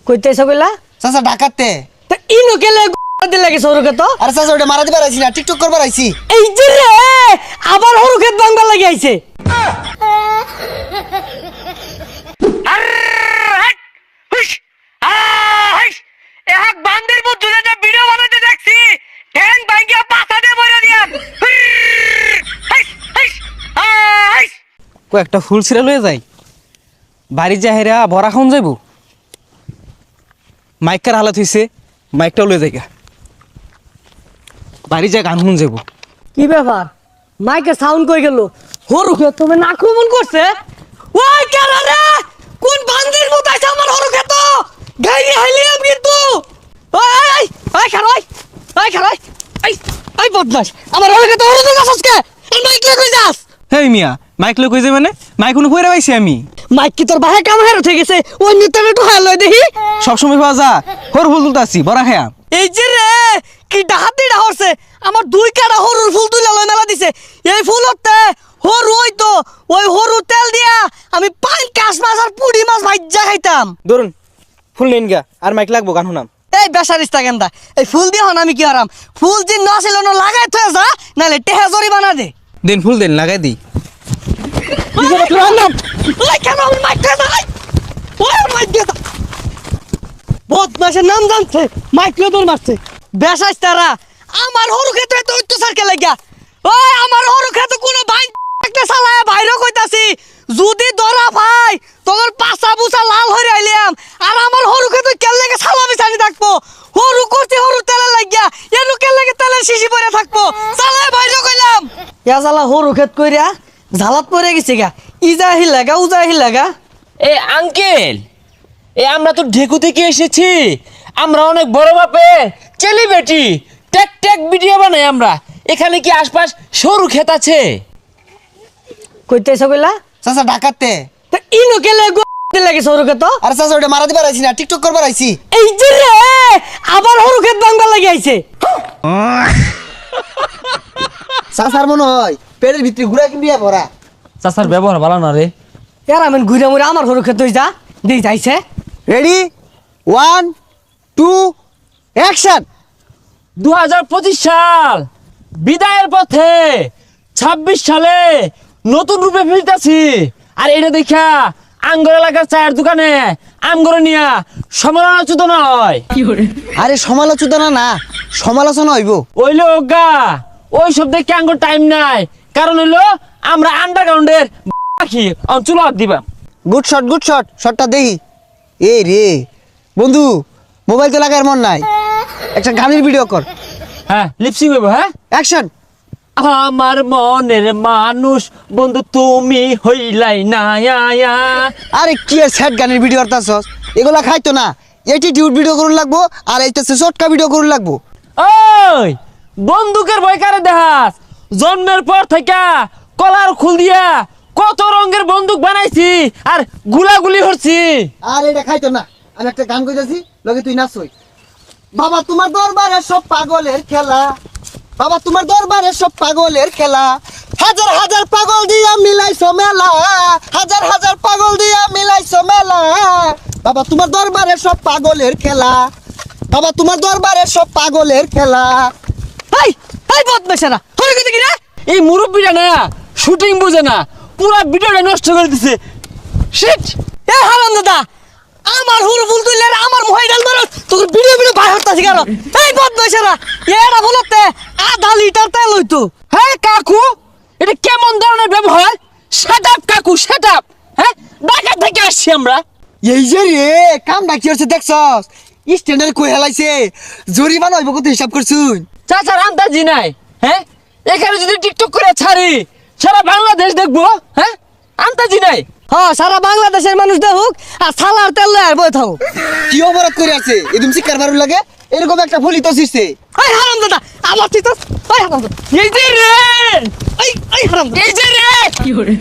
কইতেছ কইলা চাচা ঢাকাতে তা ইনো কেলে দিল লাগে সরকে তো আরে চাচা ওটা মারা দিবার আইছি না টিকটক করবার আইছি এই যে রে আবার হরুকেত বাংলা লাগি আইছে এক বান্দির মধ্যে যে ভিডিও বানাতে দেখছি ঠ্যাং ভাঙিয়া পাছা দিয়ে মরে দিয়াম কয়েকটা ফুল ছিঁড়ে লয়ে যাই বাড়ি যা হেরা ভরা খাওন যাইব মাইকার হালাত হইছে মাইকটাও লয়ে যাইগা বাড়ি যা গান শুন যাব কি ব্যাপার মাইকের সাউন্ড কই গেল হরুকেত তুমি আক্রমণ করছে ওই কেরা রে কোন বান্দির মত আইছে আমার হরুকেত গাইরি হাইলিয়াম কিন্তু ওই ওই খারই ওই খারই এই বদমাশ আমার হরুকেত হরুকেত যাস কে এই মাইক লে কই যাস হেই মিয়া মাইক লয়ে কই যাই মানে মাইক কোনো কইরা পাইছি আমি মাইক কি তোর বাহে কাম হের উঠে গেছে ওই নিতরে তো হাল লই দেখি সবসময় পাওয়া যা হর ফুল তুলতাছি বড়া খায়া এই যে রে কি ডাহাতি ডাহরছে আমার দুই কাটা হরুর ফুল তুলে লয় মেলা দিছে এই ফুল হতে হরু ওই তো ওই হরু তেল দিয়া আমি পান কাশ মাছ আর পুডি মাছ ভাজ্জা খাইতাম ধরুন ফুল নেন গা আর মাইক লাগবো গান শুনাম এই বেসারিস্তা গেন্দা এই ফুল দিয়া হন আমি কি হারাম ফুল দিন ন ছিল ন লাগাই থয়ে যা নালে টেহা জরি বানা দে দেন ফুল দেন লাগাই দি ওই কেন আমি মাইক থয়ে যা ওই মাইক দিয়া বদমাশের নাম জানছে মাইক লে দৌড় মারছে বেসাইস্তারা আমার হরু ক্ষেত্রে তো অত্যাচার কে লাগিয়া ওই আমার হরু ক্ষেত্রে কোনো ভাই একটা সালায় বাইরে কইতাছি যদি ধরা ভাই তোর পাছা বুসা লাল হয়ে আইলাম আর আমার হরু ক্ষেত্রে কেন লাগে সালামি ছানি থাকবো হরু করতে হরু তেলে লাগিয়া এনু কেন লাগে তেলের শিশি পরে থাকবো সালায় বাইরে কইলাম ইয়া সালা হরু ক্ষেত কইরা ঝালাত পরে গেছে গা ইজা হিলাগা উজা হিলাগা এ আঙ্কেল এ আমরা তো ঢেকু থেকে এসেছি আমরা অনেক বড় বাপে চেলি বেটি টেক টেক ভিডিও বানাই আমরা এখানে কি আশপাশ সরু ক্ষেত আছে কইতেছ কইলা চাচা ঢাকাতে তা ইনো কেলে দিল লাগে সরকে তো আরে চাচা ওটা মারা দিবার আইছি না টিকটক করবার আইছি এই যে রে আবার হরুকেত বাংলা লাগি আইছে চাচার মনে হয় পেটের ভিতরে ঘুরা কিনবিয়া ভরা চাচার ব্যবহার ভালো না রে এর আমি ঘুরে মুড়ে আমার হরুকেত হই যা দেই যাইছে রেডি 1 2 অ্যাকশন 2025 সাল বিদায়ের পথে 26 সালে নতুন রূপে ফিরতেছি আর এটা দেখা আঙ্গুর এলাকার চায়ের দোকানে আমগরে নিয়া সমালোচনা হয় আরে সমালোচনা না সমালোচনা হইব ওইলো গা ওই সব দেখে আঙ্গুর টাইম নাই কারণ হইলো আমরা আন্ডারগ্রাউন্ডের পাখি অঞ্চল দিবা গুড শট শটটা দেই এ রে বন্ধু মোবাইল তো লাগার মন নাই একটা গানের ভিডিও কর হ্যাঁ লিপসিং হইব হ্যাঁ অ্যাকশন আমার মনের মানুষ বন্ধু তুমি হইলাই না আরে কি আর স্যাড গানের ভিডিও করতাছস এগুলা খাইতো না অ্যাটিটিউড ভিডিও করুন লাগবো আর এইটা শর্টকা ভিডিও করুন লাগবো ওই বন্দুকের ভয় কারে দেখাস জন্মের পর থেকে কলার খুল দিয়া কত রঙের বন্দুক বানাইছি আর গুলাগুলি হচ্ছি আর এটা খাইতো না আমি একটা গান কইতাছি লগে তুই নাচই বাবা তোমার দরবারে সব পাগলের খেলা বাবা তোমার দরবারে সব পাগলের খেলা হাজার হাজার পাগল দিয়া মিলাইছো মেলা হাজার হাজার পাগল দিয়া মিলাইছো মেলা বাবা তোমার দরবারে সব পাগলের খেলা বাবা তোমার দরবারে সব পাগলের খেলা এই এই বদমাশেরা হরুকেত কি রে এই মুরব্বীটা না শুটিং বুঝে না পুরো ভিডিওটা নষ্ট করে দিছে শিট এ হারাম দাদা আমার হরু ফুল তুইলে আমার মোবাইল মারো তোর ভিডিও ভাই হতাছি কারো এই বদমাশেরা এরা বলতে আধা লিটার তেল হইতো হ্যাঁ কাকু এটা কেমন ধরনের ব্যবহার সেট আপ কাকু সেট আপ হ্যাঁ ঢাকা থেকে আসছি আমরা এই যে রে কাম ডাকি হচ্ছে দেখছস স্ট্যান্ডার্ড কই হেলাইছে জরিমানা হইব কত হিসাব করছুন চাচার আন্দাজি নাই হ্যাঁ এখানে যদি টিকটক করে ছাড়ি সারা বাংলাদেশ দেখবো হ্যাঁ আন্দাজি নাই হ্যাঁ সারা বাংলাদেশের মানুষ দেখুক আর সালার তেল লয় আর বই থাও কি অপরাধ করে আছে এদম শিকার বারু লাগে এরকম একটা ফলিত শিরছে এই হারাম দাদা আমার চিত এই হারাম দাদা এই যে রে এই হারাম দাদা এই যে রে